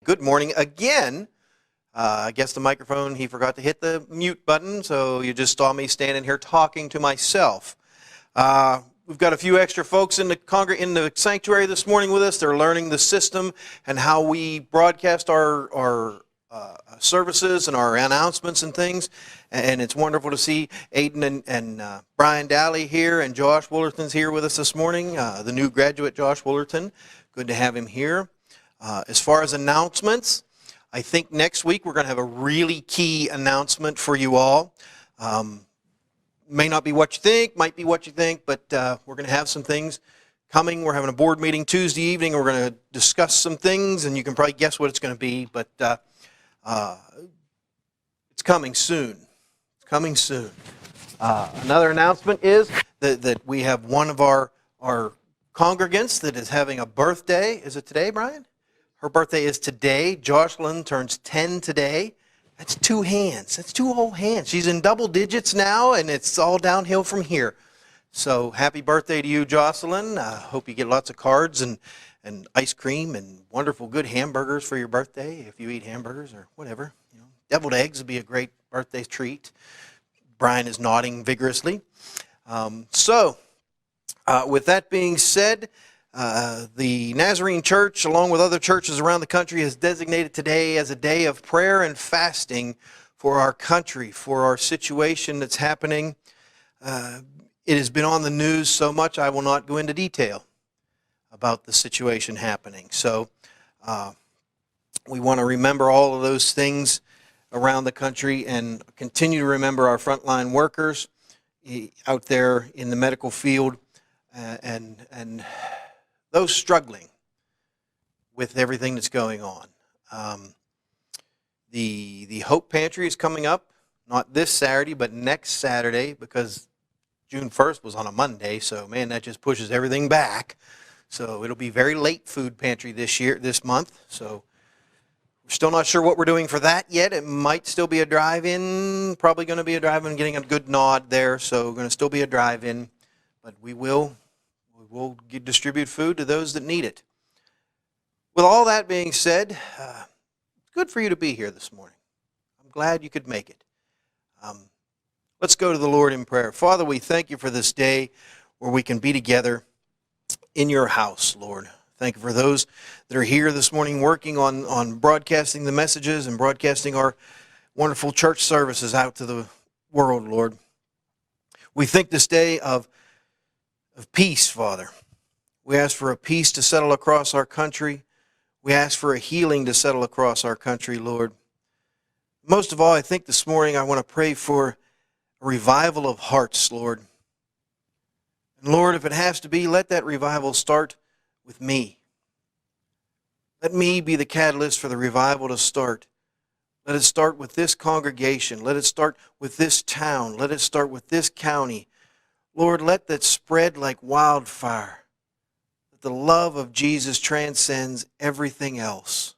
Good morning again. I guess the microphone, he forgot to hit the mute button, so you just saw me standing here talking to myself. We've got a few extra folks in the sanctuary this morning with us. They're learning the system and how we broadcast our services and our announcements and things. And it's wonderful to see Aiden and Brian Daly here, and Josh Woolerton's here with us this morning, the new graduate Josh Woolerton. Good to have him here. As far as announcements, I think next week we're going to have a really key announcement for you all. May not be what you think, might be what you think, but we're going to have some things coming. We're having a board meeting Tuesday evening, and we're going to discuss some things, and you can probably guess what it's going to be, but it's coming soon. It's coming soon. Another announcement is that we have one of our congregants that is having a birthday. Is it today, Brian? Her birthday is today. Jocelyn turns 10 today. That's two hands. That's two whole hands. She's in double digits now, and it's all downhill from here. So happy birthday to you, Jocelyn. Hope you get lots of cards and ice cream and wonderful good hamburgers for your birthday, if you eat hamburgers or whatever. You know, deviled eggs would be a great birthday treat. Brian is nodding vigorously. With that being said, the Nazarene Church, along with other churches around the country, has designated today as a day of prayer and fasting for our country, for our situation that's happening. It has been on the news so much I will not go into detail about the situation happening. So we want to remember all of those things around the country and continue to remember our frontline workers out there in the medical field and those struggling with everything that's going on. The Hope Pantry is coming up, not this Saturday, but next Saturday, because June 1st was on a Monday, so man, that just pushes everything back. So it'll be very late food pantry this month. So we're still not sure what we're doing for that yet. It might still be a drive-in, probably going to be a drive-in, getting a good nod there. So going to still be a drive-in, but we will distribute food to those that need it. With all that being said, it's good for you to be here this morning. I'm glad you could make it. Let's go to the Lord in prayer. Father, we thank you for this day where we can be together in your house, Lord. Thank you for those that are here this morning working on broadcasting the messages and broadcasting our wonderful church services out to the world, Lord. We think this day of peace, Father. We ask for a peace to settle across our country. We ask for a healing to settle across our country, Lord. Most of all, I think this morning I want to pray for a revival of hearts, Lord. And Lord, if it has to be, let that revival start with me. Let me be the catalyst for the revival to start. Let it start with this congregation. Let it start with this town. Let it start with this county. Lord, let that spread like wildfire. That the love of Jesus transcends everything else.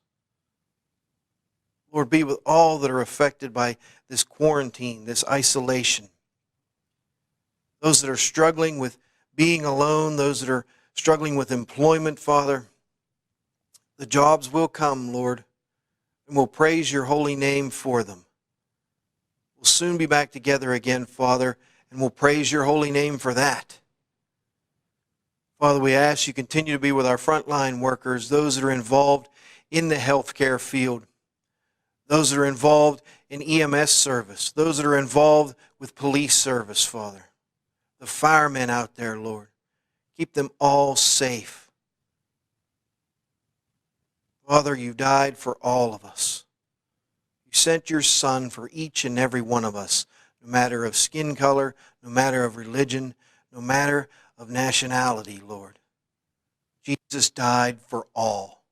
Lord, be with all that are affected by this quarantine, this isolation. Those that are struggling with being alone, those that are struggling with employment, Father. The jobs will come, Lord, and we'll praise your holy name for them. We'll soon be back together again, Father, and we'll praise your holy name for that. Father, we ask you continue to be with our frontline workers, those that are involved in the healthcare field, those that are involved in EMS service, those that are involved with police service, Father. The firemen out there, Lord. Keep them all safe. Father, you died for all of us. You sent your Son for each and every one of us, no matter of skin color, no matter of religion, no matter of nationality, Lord. Jesus died for all.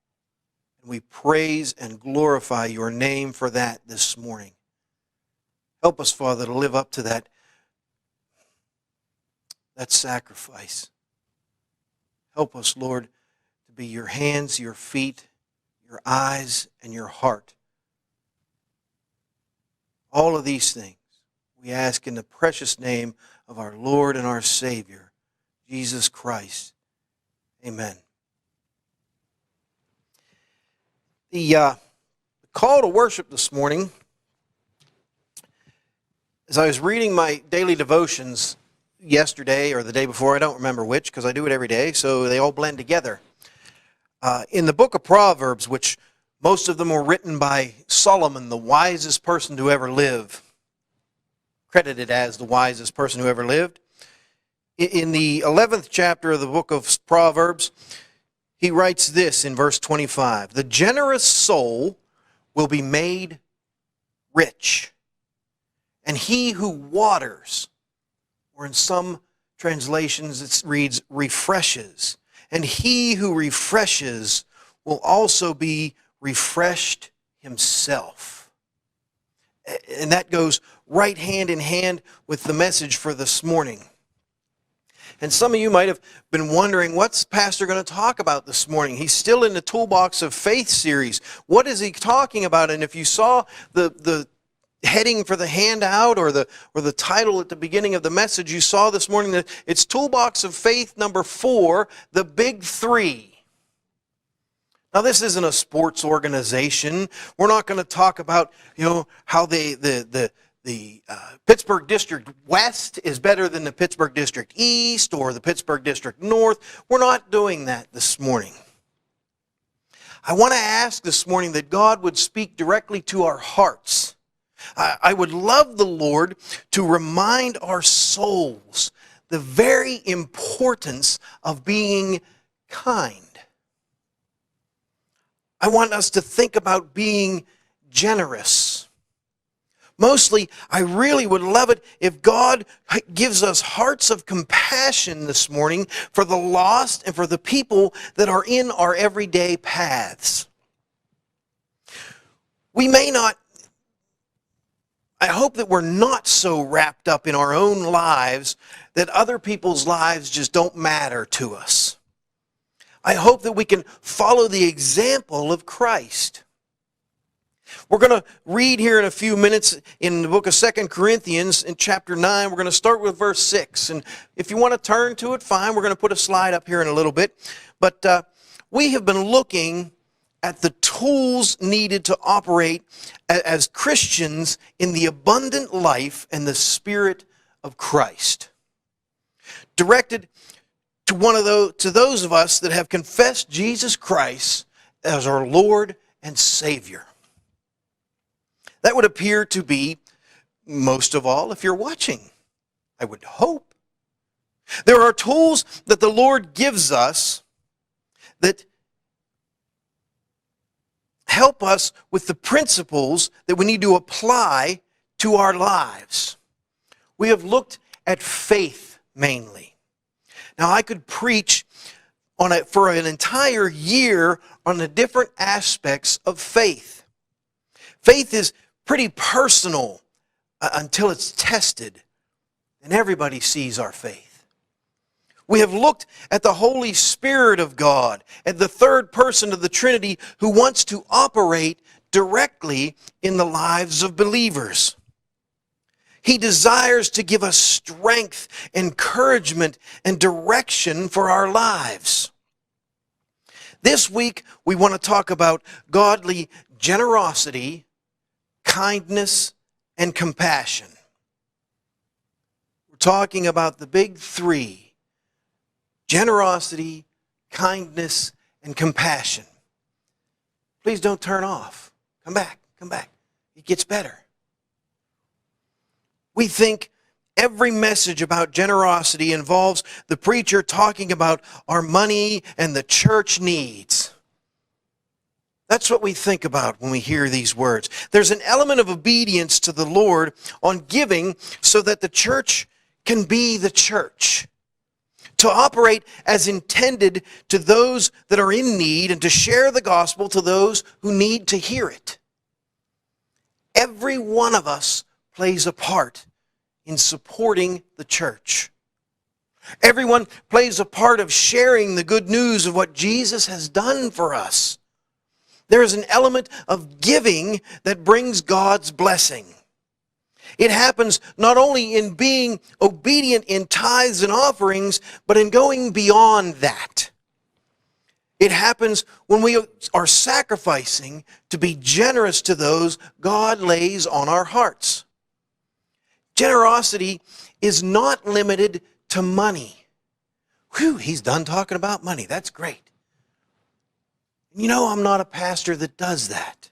And we praise and glorify your name for that this morning. Help us, Father, to live up to that sacrifice. Help us, Lord, to be your hands, your feet, your eyes, and your heart. All of these things we ask in the precious name of our Lord and our Savior, Jesus Christ. Amen. The call to worship this morning, as I was reading my daily devotions yesterday or the day before, I don't remember which, because I do it every day, so they all blend together. In the book of Proverbs, which most of them were written by Solomon, the wisest person to ever live, credited as the wisest person who ever lived. In the 11th chapter of the book of Proverbs, he writes this in verse 25, "The generous soul will be made rich, and he who waters," or in some translations it reads refreshes, "and he who refreshes will also be refreshed himself." And that goes right hand in hand with the message for this morning. And some of you might have been wondering, what's Pastor going to talk about this morning? He's still in the Toolbox of Faith series. What is he talking about? And if you saw the heading for the handout or the title at the beginning of the message, you saw this morning that it's Toolbox of Faith number 4, the Big Three. Now, this isn't a sports organization. We're not going to talk about, how the Pittsburgh District West is better than the Pittsburgh District East or the Pittsburgh District North. We're not doing that this morning. I want to ask this morning that God would speak directly to our hearts. I would love the Lord to remind our souls the very importance of being kind. I want us to think about being generous. Mostly, I really would love it if God gives us hearts of compassion this morning for the lost and for the people that are in our everyday paths. We may not, I hope that we're not so wrapped up in our own lives that other people's lives just don't matter to us. I hope that we can follow the example of Christ. We're going to read here in a few minutes in the book of 2 Corinthians in chapter 9. We're going to start with verse 6. And if you want to turn to it, fine. We're going to put a slide up here in a little bit. But we have been looking at the tools needed to operate as Christians in the abundant life and the Spirit of Christ. Directed to those of us that have confessed Jesus Christ as our Lord and Savior. That would appear to be most of all if you're watching, I would hope. There are tools that the Lord gives us that help us with the principles that we need to apply to our lives. We have looked at faith mainly. Now, I could preach on it for an entire year on the different aspects of faith. Faith is pretty personal until it's tested, and everybody sees our faith. We have looked at the Holy Spirit of God, at the third person of the Trinity who wants to operate directly in the lives of believers. He desires to give us strength, encouragement, and direction for our lives. This week, we want to talk about godly generosity, kindness, and compassion. We're talking about the big three: generosity, kindness, and compassion. Please don't turn off. Come back, come back. It gets better. We think every message about generosity involves the preacher talking about our money and the church needs. That's what we think about when we hear these words. There's an element of obedience to the Lord on giving so that the church can be the church, to operate as intended to those that are in need and to share the gospel to those who need to hear it. Every one of us plays a part in supporting the church. Everyone plays a part of sharing the good news of what Jesus has done for us. There is an element of giving that brings God's blessing. It happens not only in being obedient in tithes and offerings, but in going beyond that. It happens when we are sacrificing to be generous to those God lays on our hearts. Generosity is not limited to money. Whew, he's done talking about money. That's great. You know, I'm not a pastor that does that.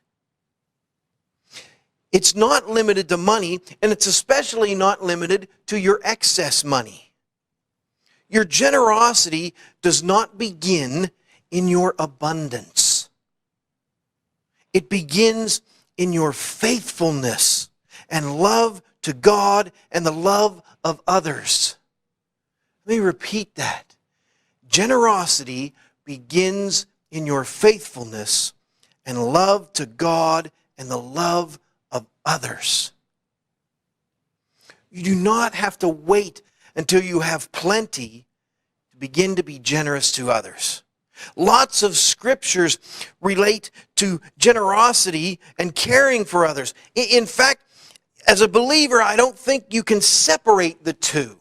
It's not limited to money, and it's especially not limited to your excess money. Your generosity does not begin in your abundance. It begins in your faithfulness and love to God and the love of others. Let me repeat that. Generosity begins in your faithfulness and love to God and the love of others. You do not have to wait until you have plenty to begin to be generous to others. Lots of scriptures relate to generosity and caring for others. In fact, as a believer, I don't think you can separate the two.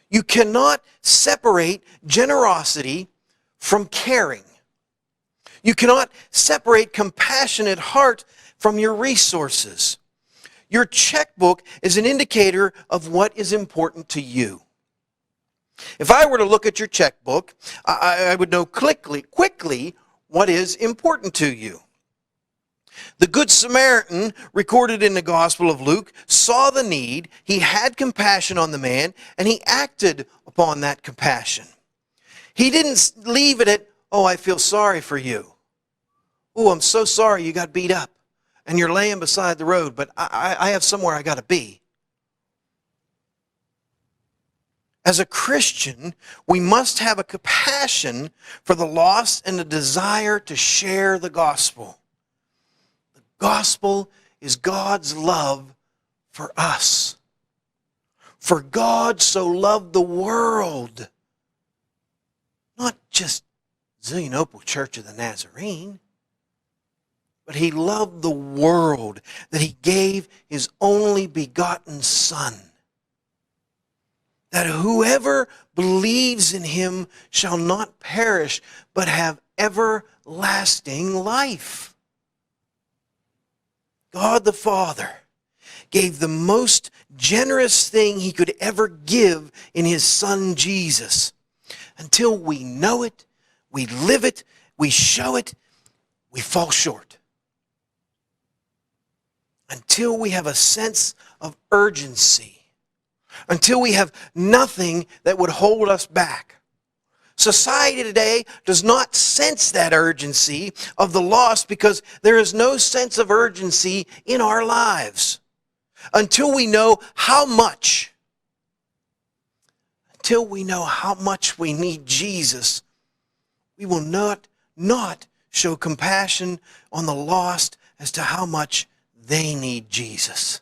You cannot separate generosity from caring. You cannot separate compassionate heart from your resources. Your checkbook is an indicator of what is important to you. If I were to look at your checkbook, I would know quickly what is important to you. The Good Samaritan, recorded in the Gospel of Luke, saw the need, he had compassion on the man, and he acted upon that compassion. He didn't leave it at, oh, I feel sorry for you. Oh, I'm so sorry you got beat up, and you're laying beside the road, but I have somewhere I got to be. As a Christian, we must have a compassion for the lost and a desire to share the gospel. The gospel is God's love for us. For God so loved the world, not just Zelienople Church of the Nazarene, but he loved the world that he gave his only begotten Son, that whoever believes in him shall not perish, but have everlasting life. God the Father gave the most generous thing he could ever give in his Son Jesus. Until we know it, we live it, we show it, we fall short. Until we have a sense of urgency. Until we have nothing that would hold us back. Society today does not sense that urgency of the lost because there is no sense of urgency in our lives. Until we know how much we need Jesus, we will not show compassion on the lost as to how much they need Jesus.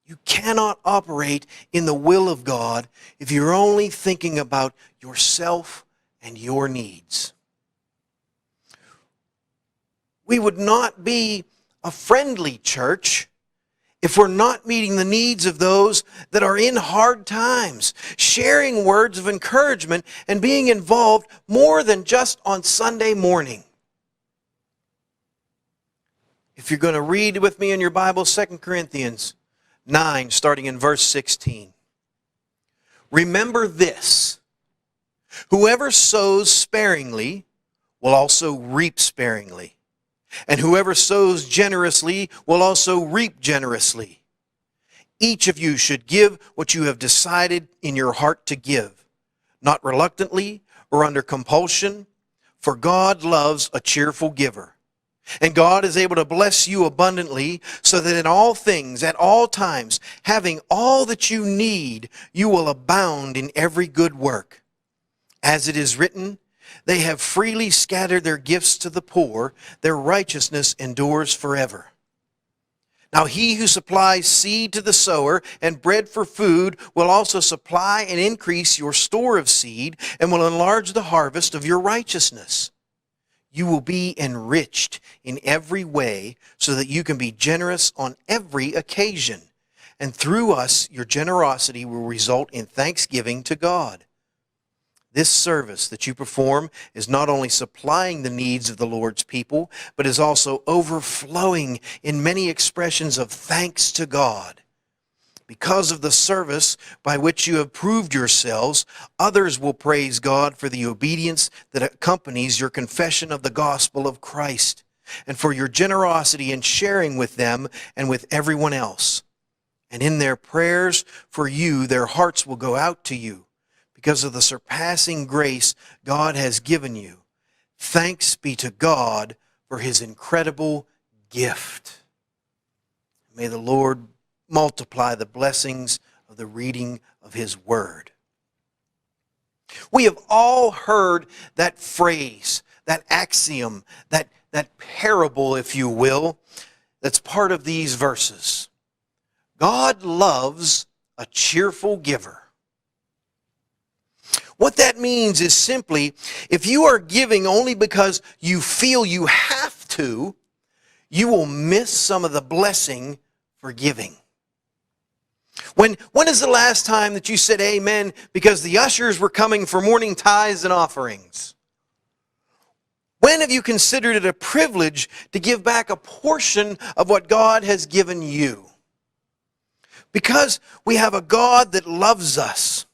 You cannot operate in the will of God if you're only thinking about yourself and your needs. We would not be a friendly church if we're not meeting the needs of those that are in hard times, sharing words of encouragement and being involved more than just on Sunday morning. If you're going to read with me in your Bible, 2 Corinthians 9, starting in verse 16. Remember this, whoever sows sparingly will also reap sparingly, and whoever sows generously will also reap generously. Each of you should give what you have decided in your heart to give, not reluctantly or under compulsion, for God loves a cheerful giver. And God is able to bless you abundantly so that in all things, at all times, having all that you need, you will abound in every good work. As it is written, they have freely scattered their gifts to the poor, their righteousness endures forever. Now he who supplies seed to the sower and bread for food will also supply and increase your store of seed and will enlarge the harvest of your righteousness. You will be enriched in every way so that you can be generous on every occasion. And through us, your generosity will result in thanksgiving to God. This service that you perform is not only supplying the needs of the Lord's people, but is also overflowing in many expressions of thanks to God. Because of the service by which you have proved yourselves, others will praise God for the obedience that accompanies your confession of the gospel of Christ, and for your generosity in sharing with them and with everyone else. And in their prayers for you, their hearts will go out to you because of the surpassing grace God has given you. Thanks be to God for his incredible gift. May the Lord multiply the blessings of the reading of his word. We have all heard that phrase, that axiom, that parable, if you will, that's part of these verses. God loves a cheerful giver. What that means is simply, if you are giving only because you feel you have to, you will miss some of the blessing for giving. When is the last time that you said amen because the ushers were coming for morning tithes and offerings? When have you considered it a privilege to give back a portion of what God has given you? Because we have a God that loves us,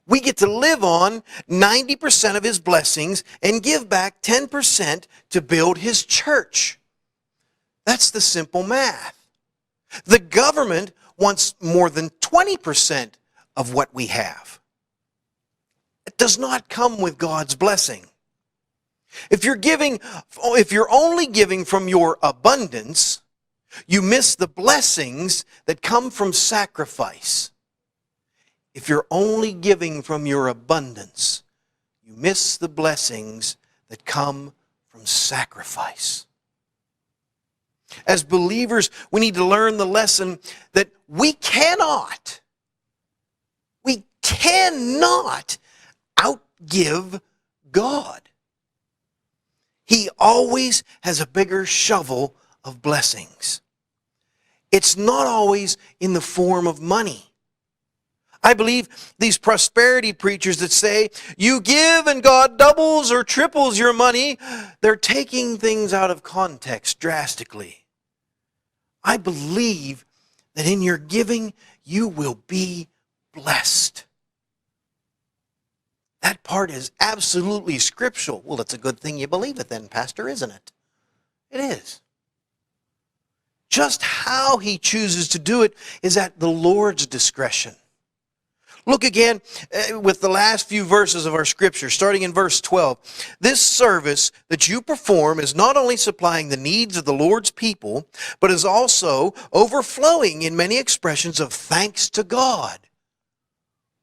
we get to live on 90% of his blessings and give back 10% to build his church. That's the simple math. The government wants more than 20% of what we have. It does not come with God's blessing. If you're only giving from your abundance, you miss the blessings that come from sacrifice. If you're only giving from your abundance, you miss the blessings that come from sacrifice. As believers, we need to learn the lesson that we cannot outgive God. He always has a bigger shovel of blessings. It's not always in the form of money. I believe these prosperity preachers that say, you give and God doubles or triples your money, they're taking things out of context drastically. I believe that in your giving, you will be blessed. That part is absolutely scriptural. Well, it's a good thing you believe it then, Pastor, isn't it? It is. Just how he chooses to do it is at the Lord's discretion. Look again with the last few verses of our scripture, starting in verse 12. This service that you perform is not only supplying the needs of the Lord's people, but is also overflowing in many expressions of thanks to God.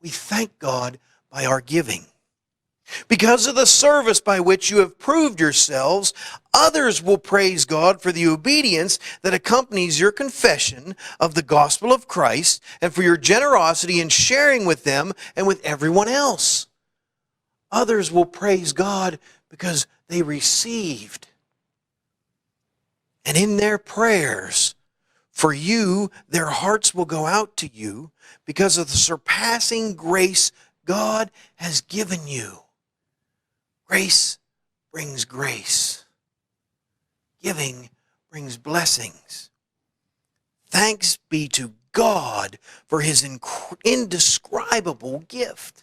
We thank God by our giving. Because of the service by which you have proved yourselves, others will praise God for the obedience that accompanies your confession of the gospel of Christ and for your generosity in sharing with them and with everyone else. Others will praise God because they received. And in their prayers for you, their hearts will go out to you because of the surpassing grace God has given you. Grace brings grace. Giving brings blessings. Thanks be to God for his indescribable gift.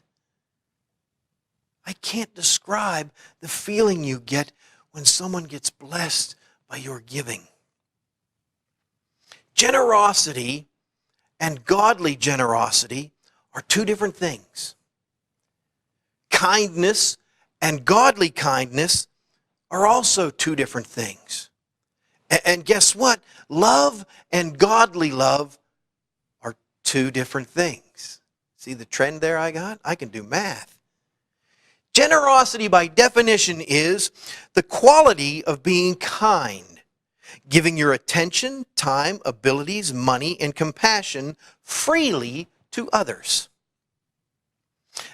I can't describe the feeling you get when someone gets blessed by your giving. Generosity and godly generosity are two different things. Kindness and godly kindness are also two different things. And guess what? Love and godly love are two different things. See the trend there I got? I can do math. Generosity by definition is the quality of being kind, giving your attention, time, abilities, money, and compassion freely to others.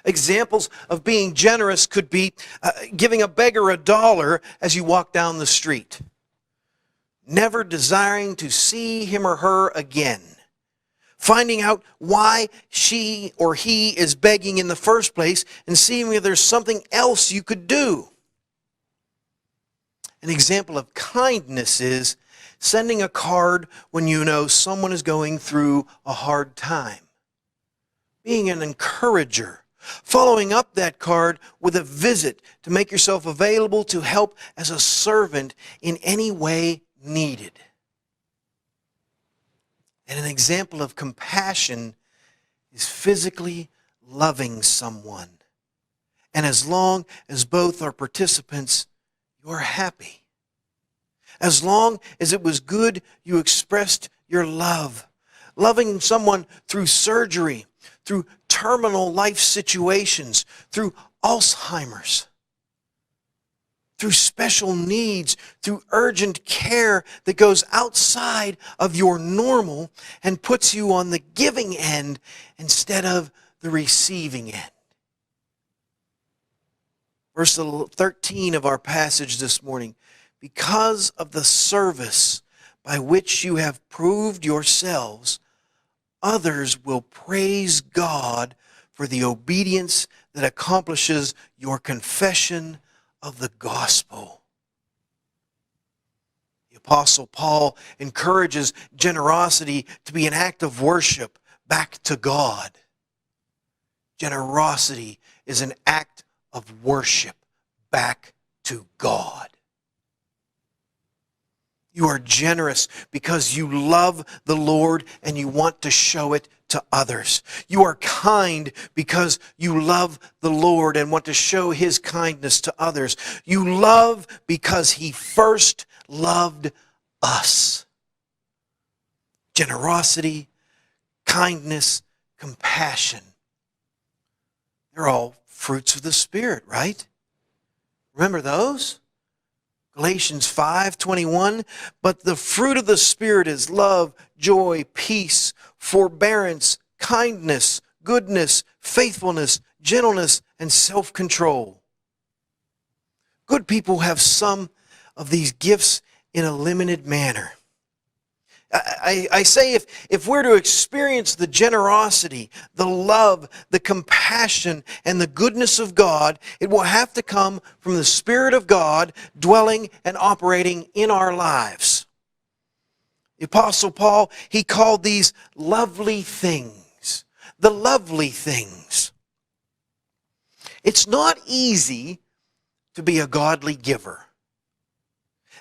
Examples of being generous could be giving a beggar $1 as you walk down the street, never desiring to see him or her again, finding out why she or he is begging in the first place and seeing if there's something else you could do. An example of kindness is sending a card when you know someone is going through a hard time, being an encourager, following up that card with a visit to make yourself available to help as a servant in any way needed. And an example of compassion is physically loving someone. And as long as both are participants, you're happy. As long as it was good, you expressed your love. Loving someone through surgery, through terminal life situations, through Alzheimer's, through special needs, through urgent care that goes outside of your normal and puts you on the giving end instead of the receiving end. Verse 13 of our passage this morning, because of the service by which you have proved yourselves, others will praise God for the obedience that accomplishes your confession of the gospel. The Apostle Paul encourages generosity to be an act of worship back to God. Generosity is an act of worship back to God. You are generous because you love the Lord and you want to show it to others. You are kind because you love the Lord and want to show his kindness to others. You love because he first loved us. Generosity, kindness, compassion. They're all fruits of the Spirit, right? Remember those? Galatians 5:21, but the fruit of the Spirit is love, joy, peace, forbearance, kindness, goodness, faithfulness, gentleness, and self-control. Good people have some of these gifts in a limited manner. I say if we're to experience the generosity, the love, the compassion, and the goodness of God, it will have to come from the Spirit of God dwelling and operating in our lives. The Apostle Paul, he called these lovely things. The lovely things. It's not easy to be a godly giver.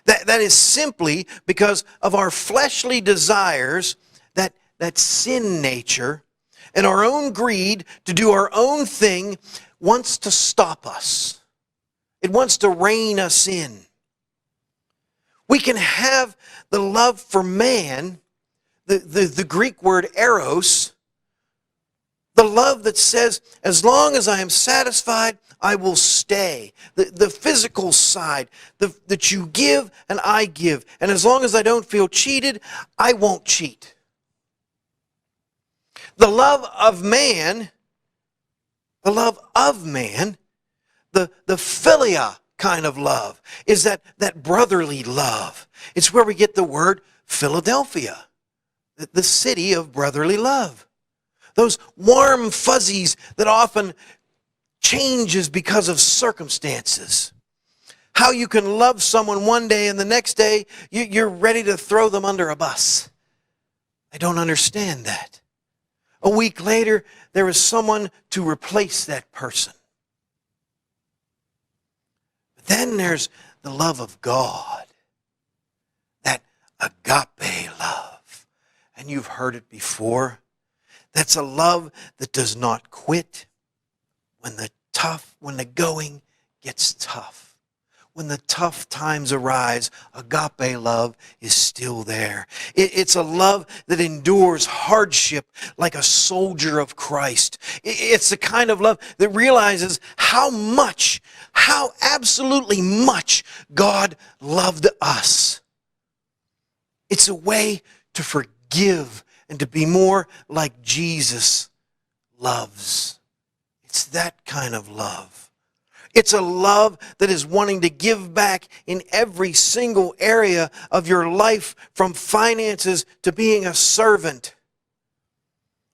That is simply because of our fleshly desires, that sin nature, and our own greed to do our own thing wants to stop us. It wants to rein us in. We can have the love for man, the Greek word eros, the love that says, as long as I am satisfied, I will stay. The physical side, that you give and I give. And as long as I don't feel cheated, I won't cheat. The love of man, the philia kind of love, is that brotherly love. It's where we get the word Philadelphia, the city of brotherly love. Those warm fuzzies that often changes because of circumstances. How you can love someone one day and the next day you're ready to throw them under a bus. I don't understand that. A week later, there is someone to replace that person. But then there's the love of God. That agape love. And you've heard it before. That's a love that does not quit. When the going gets tough, when the tough times arise, agape love is still there. It's a love that endures hardship like a soldier of Christ. It's the kind of love that realizes how absolutely much God loved us. It's a way to forgive and to be more like Jesus loves. It's that kind of love. It's a love that is wanting to give back in every single area of your life, from finances to being a servant.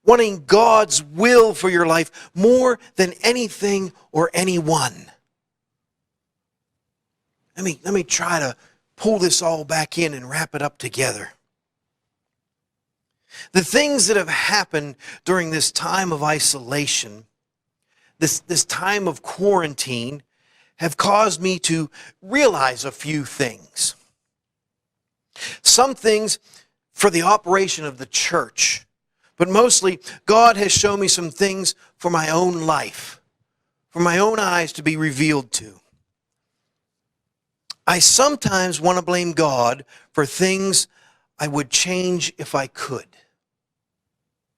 Wanting God's will for your life more than anything or anyone. Let me try to pull this all back in and wrap it up together. The things that have happened during this time of isolation, this time of quarantine, have caused me to realize a few things. Some things for the operation of the church, but mostly God has shown me some things for my own life, for my own eyes to be revealed to. I sometimes want to blame God for things I would change if I could.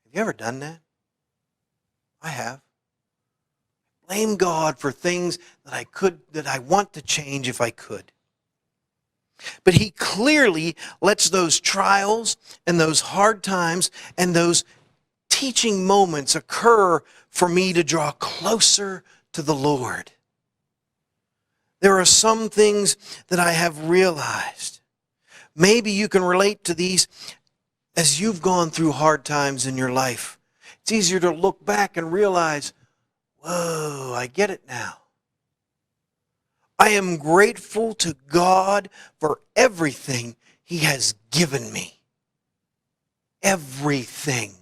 Have you ever done that? I have. Blame God for things that I want to change if I could. But He clearly lets those trials and those hard times and those teaching moments occur for me to draw closer to the Lord. There are some things that I have realized. Maybe you can relate to these as you've gone through hard times in your life. It's easier to look back and realize, whoa, I get it now. I am grateful to God for everything He has given me. Everything.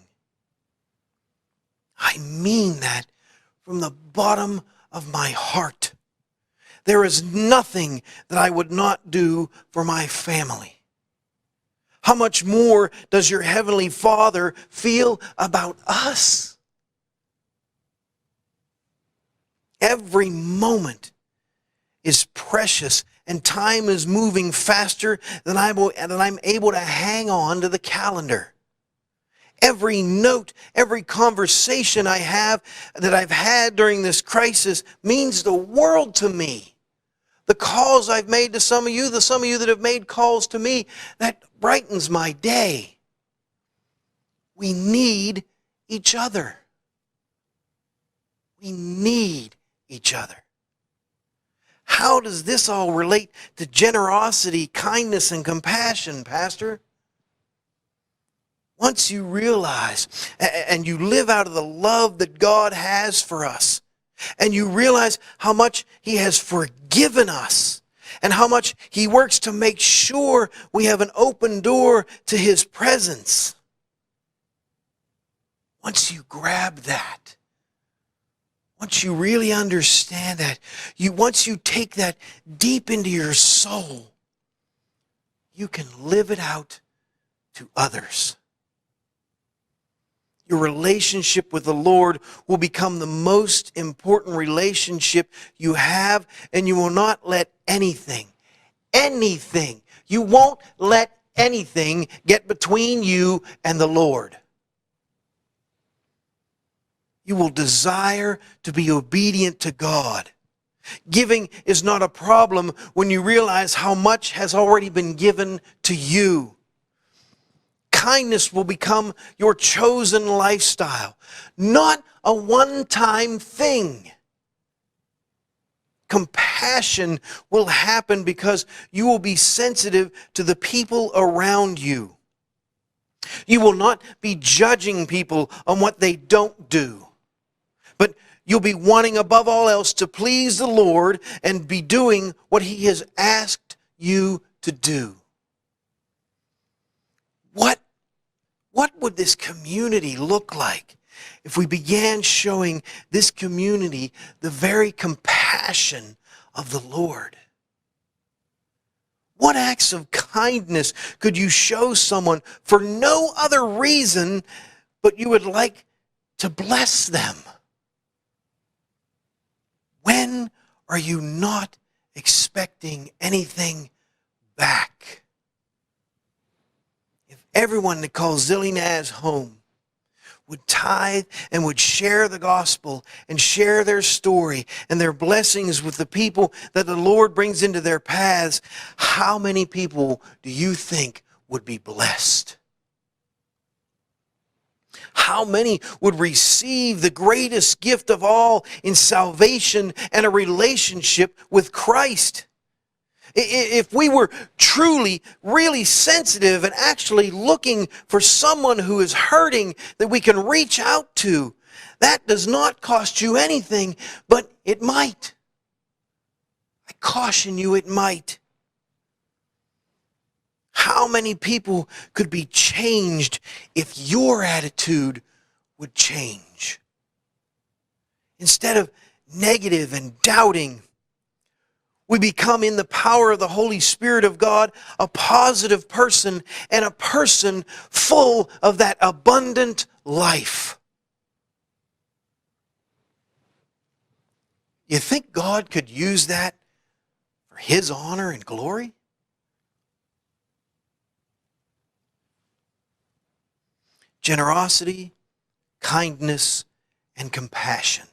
I mean that from the bottom of my heart. There is nothing that I would not do for my family. How much more does your Heavenly Father feel about us? Every moment is precious, and time is moving faster than I'm able to hang on to the calendar. Every note, every conversation that I've had during this crisis means the world to me. The calls I've made to some of you, the some of you that have made calls to me, that brightens my day. We need each other. We need each other. How does this all relate to generosity, kindness, and compassion, Pastor? Once you realize and you live out of the love that God has for us, and you realize how much He has forgiven us, and how much He works to make sure we have an open door to His presence. Once you grab that, once you really understand that, once you take that deep into your soul, you can live it out to others. Your relationship with the Lord will become the most important relationship you have, and you will not let anything, you won't let anything get between you and the Lord. You will desire to be obedient to God. Giving is not a problem when you realize how much has already been given to you. Kindness will become your chosen lifestyle, not a one-time thing. Compassion will happen because you will be sensitive to the people around you. You will not be judging people on what they don't do, but you'll be wanting above all else to please the Lord and be doing what He has asked you to do. What would this community look like if we began showing this community the very compassion of the Lord? What acts of kindness could you show someone for no other reason but you would like to bless them? When are you not expecting anything back? If everyone that calls ZelieNaz home would tithe and would share the gospel and share their story and their blessings with the people that the Lord brings into their paths, how many people do you think would be blessed? How many would receive the greatest gift of all in salvation and a relationship with Christ? If we were truly, really sensitive and actually looking for someone who is hurting that we can reach out to, that does not cost you anything, but it might. I caution you, it might. How many people could be changed if your attitude would change? Instead of negative and doubting, we become, in the power of the Holy Spirit of God, a positive person and a person full of that abundant life. You think God could use that for His honor and glory? Generosity, kindness, and compassion.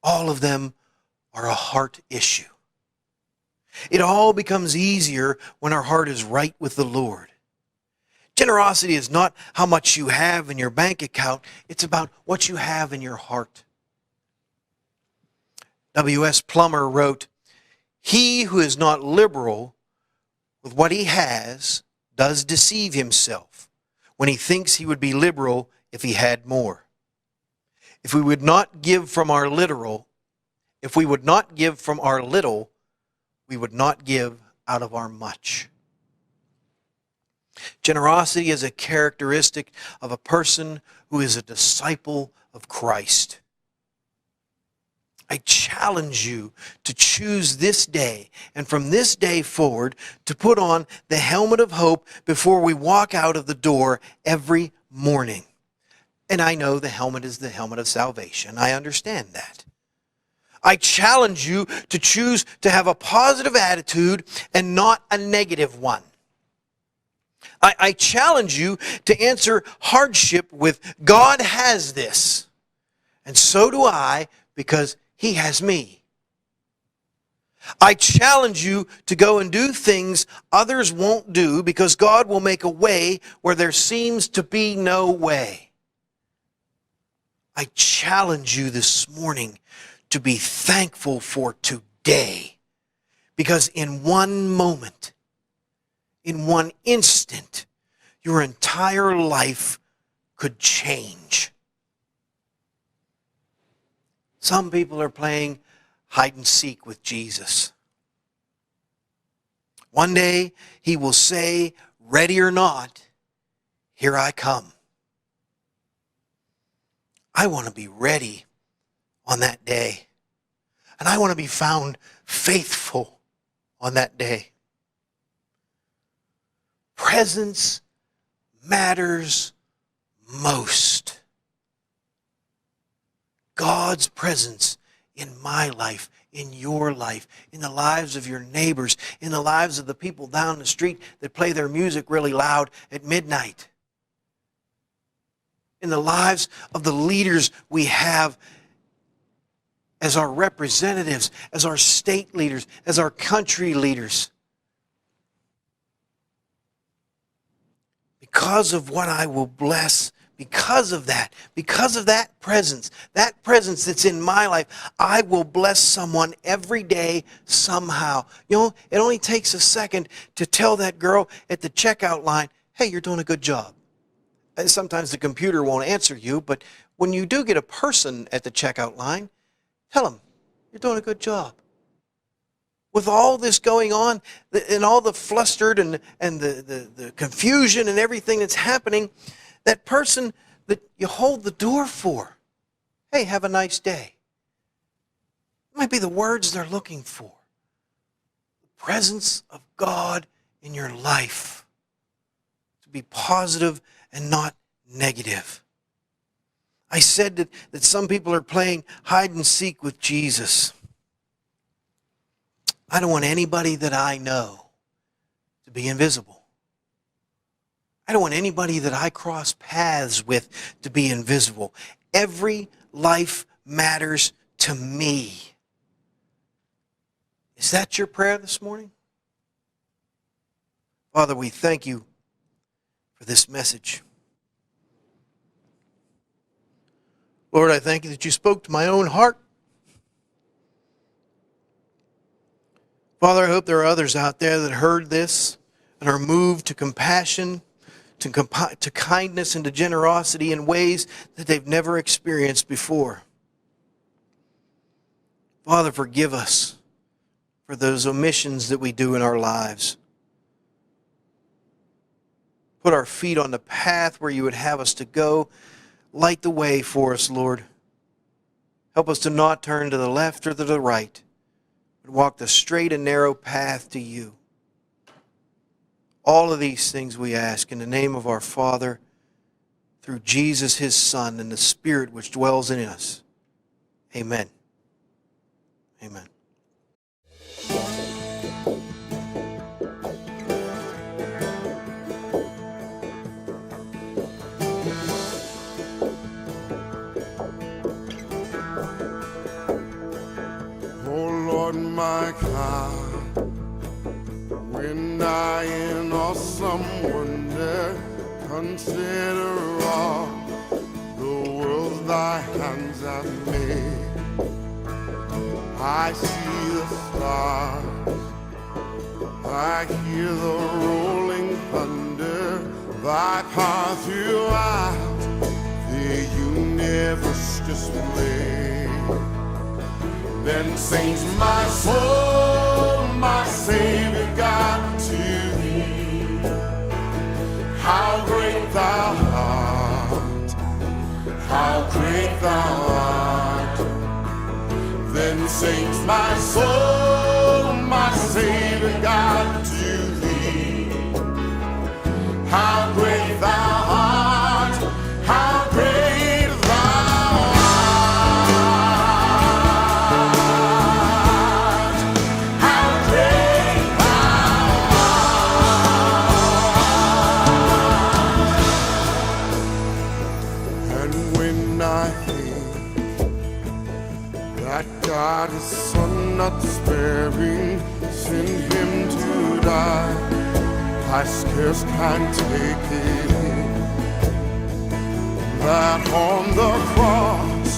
All of them are a heart issue. It all becomes easier when our heart is right with the Lord. Generosity is not how much you have in your bank account. It's about what you have in your heart. W.S. Plummer wrote, "He who is not liberal with what he has does deceive himself when he thinks he would be liberal if he had more. If we would not give from our little, we would not give out of our much." Generosity is a characteristic of a person who is a disciple of Christ. I challenge you to choose this day, and from this day forward, to put on the helmet of hope before we walk out of the door every morning. And I know the helmet is the helmet of salvation. I understand that. I challenge you to choose to have a positive attitude and not a negative one. I challenge you to answer hardship with, God has this, and so do I, because He has me. I challenge you to go and do things others won't do, because God will make a way where there seems to be no way. I challenge you this morning to be thankful for today, because in one moment, in one instant, your entire life could change. Some people are playing hide and seek with Jesus. One day he will say, ready or not, here I come. I want to be ready on that day. And I want to be found faithful on that day. Presence matters most. God's presence in my life, in your life, in the lives of your neighbors, in the lives of the people down the street that play their music really loud at midnight, in the lives of the leaders we have as our representatives, as our state leaders, as our country leaders. Because of what I will bless, because of that presence that's in my life, I will bless someone every day somehow. You know, it only takes a second to tell that girl at the checkout line, hey, you're doing a good job. And sometimes the computer won't answer you, but when you do get a person at the checkout line, tell them, you're doing a good job. With all this going on and all the flustered and the confusion and everything that's happening, that person that you hold the door for, hey, have a nice day. It might be the words they're looking for. The presence of God in your life. To be positive and not negative. I said that some people are playing hide and seek with Jesus. I don't want anybody that I know to be invisible. I don't want anybody that I cross paths with to be invisible. Every life matters to me. Is that your prayer this morning? Father, we thank you for this message. Lord, I thank you that you spoke to my own heart. Father, I hope there are others out there that heard this and are moved to compassion, to kindness, and to generosity in ways that they've never experienced before. Father, forgive us for those omissions that we do in our lives. Put our feet on the path where you would have us to go. Light the way for us, Lord. Help us to not turn to the left or to the right, but walk the straight and narrow path to you. All of these things we ask in the name of our Father, through Jesus, his Son, and the Spirit which dwells in us. Amen. Amen. My God, when I in awesome wonder consider all the world thy hands have made, I see the stars, I hear the rolling thunder, thy power throughout the universe display. Then sings my soul, my Savior God, to thee. How great thou art, how great thou art. Then sings my soul, my Savior God, to thee. How great thou art, how great thou art. that God his son not sparing sent him to die. I scarce can take it in that on the cross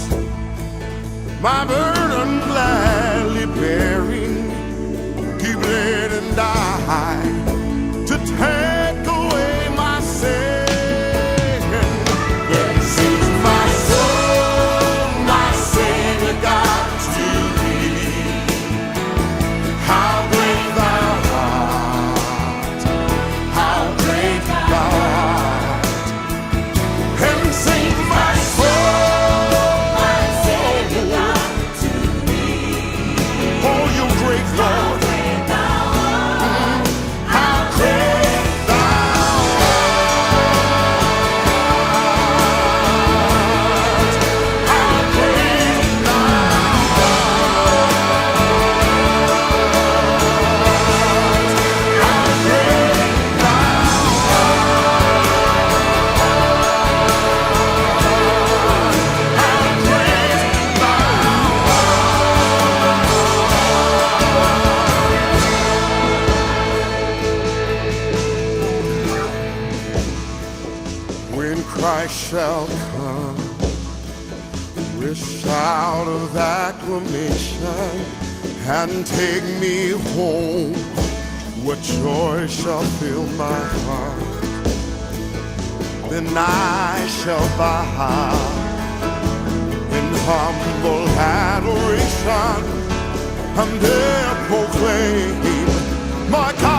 my burden gladly bearing, he bled and died to take away my sin. Then sings my soul, my Savior God, to thee. How great thou art, how great thou art. And sings my soul, my Savior God, to thee. Oh, you great Lord. Christ shall come with shout of acclamation and take me home. What joy shall fill my heart? Then I shall bow in humble adoration and there proclaim my God.